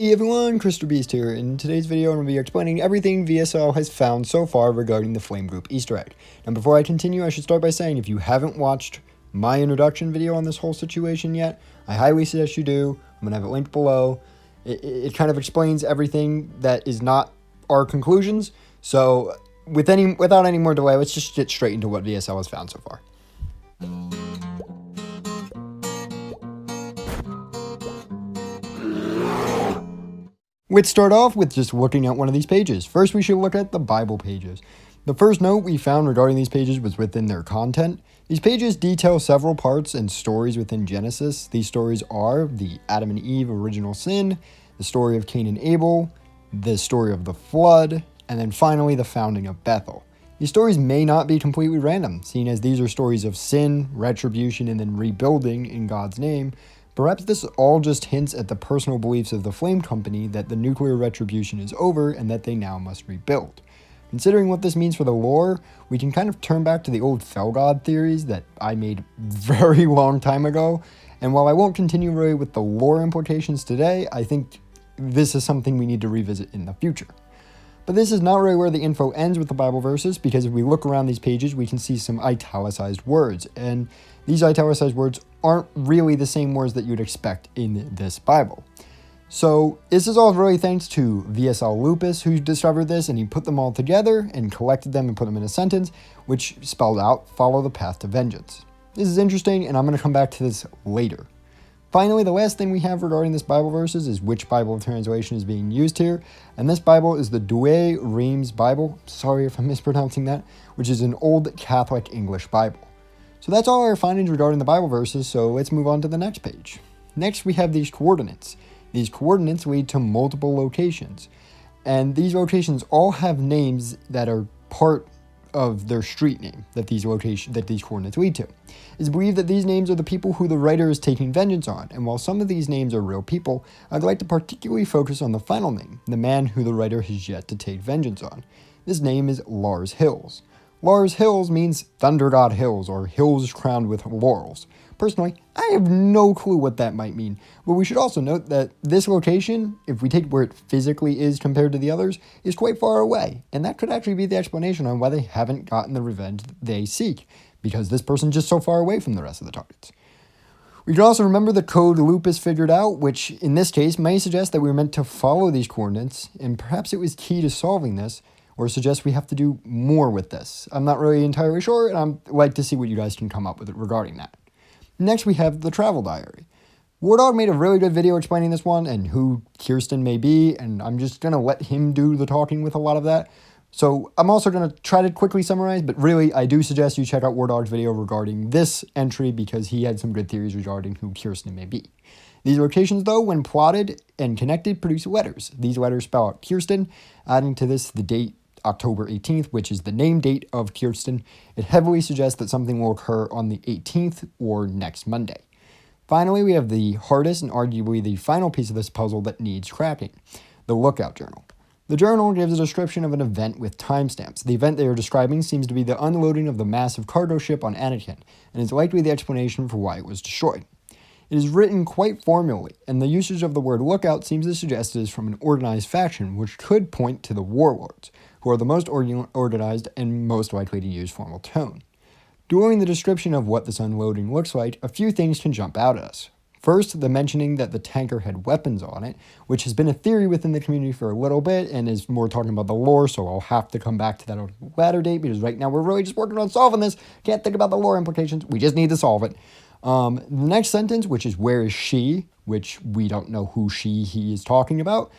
Hey everyone, Crystal Beast here. In today's video, I'm going to be explaining everything VSL has found so far regarding the Flame Group Easter egg. Now before I continue, I should start by saying if you haven't watched my introduction video on this whole situation yet, I highly suggest you do. I'm going to have it linked below. It kind of explains everything that is not our conclusions. So without any more delay, let's just get straight into what VSL has found so far. Let's start off with just looking at one of these pages. First, we should look at the Bible pages. The first note we found regarding these pages was within their content. These pages detail several parts and stories within Genesis. These stories are the Adam and Eve original sin, the story of Cain and Abel, the story of the flood, and then finally the founding of Bethel. These stories may not be completely random, seeing as these are stories of sin, retribution, and then rebuilding in God's name. Perhaps this all just hints at the personal beliefs of the Flame Company that the nuclear retribution is over and that they now must rebuild. Considering what this means for the lore, we can kind of turn back to the old Fell God theories that I made very long time ago, and while I won't continue really with the lore implications today, I think this is something we need to revisit in the future. But this is not really where the info ends with the Bible verses, because if we look around these pages, we can see some italicized words, and these italicized words aren't really the same words that you'd expect in this Bible. So this is all really thanks to VSL Lupus, who discovered this, and he put them all together and collected them and put them in a sentence, which spelled out, follow the path to vengeance. This is interesting, and I'm going to come back to this later. Finally, the last thing we have regarding this Bible verses is which Bible translation is being used here, and this Bible is the Douay Rheims Bible, sorry if I'm mispronouncing that, which is an old Catholic English Bible. So that's all our findings regarding the Bible verses, so let's move on to the next page. Next, we have these coordinates. These coordinates lead to multiple locations, and these locations all have names that are part of their street name that these coordinates lead to. It's believed that these names are the people who the writer is taking vengeance on, and while some of these names are real people, I'd like to particularly focus on the final name, the man who the writer has yet to take vengeance on. This name is Lars Hills. Lars Hills means Thunder God Hills, or hills crowned with laurels. Personally, I have no clue what that might mean, but we should also note that this location, if we take where it physically is compared to the others, is quite far away, and that could actually be the explanation on why they haven't gotten the revenge they seek, because this person's just so far away from the rest of the targets. We can also remember the code Lupus figured out, which in this case may suggest that we were meant to follow these coordinates, and perhaps it was key to solving this, or suggest we have to do more with this. I'm not really entirely sure, and I'd like to see what you guys can come up with regarding that. Next, we have the travel diary. Wardog made a really good video explaining this one and who Kirsten may be, and I'm just going to let him do the talking with a lot of that. So I'm also going to try to quickly summarize, but really I do suggest you check out Wardog's video regarding this entry because he had some good theories regarding who Kirsten may be. These locations, though, when plotted and connected, produce letters. These letters spell out Kirsten, adding to this the date October 18th, which is the name date of Kirsten. It heavily suggests that something will occur on the 18th or next Monday. Finally, we have the hardest and arguably the final piece of this puzzle that needs cracking, the Lookout Journal. The journal gives a description of an event with timestamps. The event they are describing seems to be the unloading of the massive cargo ship on Anakin, and is likely the explanation for why it was destroyed. It is written quite formally, and the usage of the word lookout seems to suggest it is from an organized faction, which could point to the warlords, who are the most organized and most likely to use formal tone. During the description of what this unloading looks like, a few things can jump out at us. First, the mentioning that the tanker had weapons on it, which has been a theory within the community for a little bit, and is more talking about the lore, so I'll have to come back to that at a later date, because right now we're really just working on solving this. Can't think about the lore implications, we just need to solve it. The next sentence, which is where is she, which we don't know who he is talking about.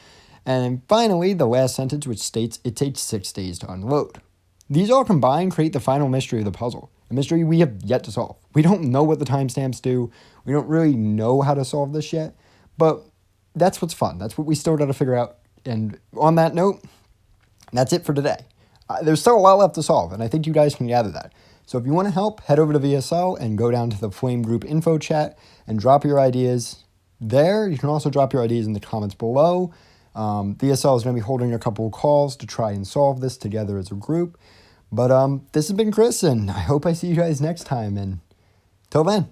And finally, the last sentence, which states it takes 6 days to unload. These all combined create the final mystery of the puzzle, a mystery we have yet to solve. We don't know what the timestamps do. We don't really know how to solve this yet, but that's what's fun. That's what we still got to figure out. And on that note, that's it for today. There's still a lot left to solve, and I think you guys can gather that. So if you want to help, head over to VSL and go down to the Flame Group info chat and drop your ideas there. You can also drop your ideas in the comments below. VSL is going to be holding a couple of calls to try and solve this together as a group. But this has been Chris, and I hope I see you guys next time. And till then.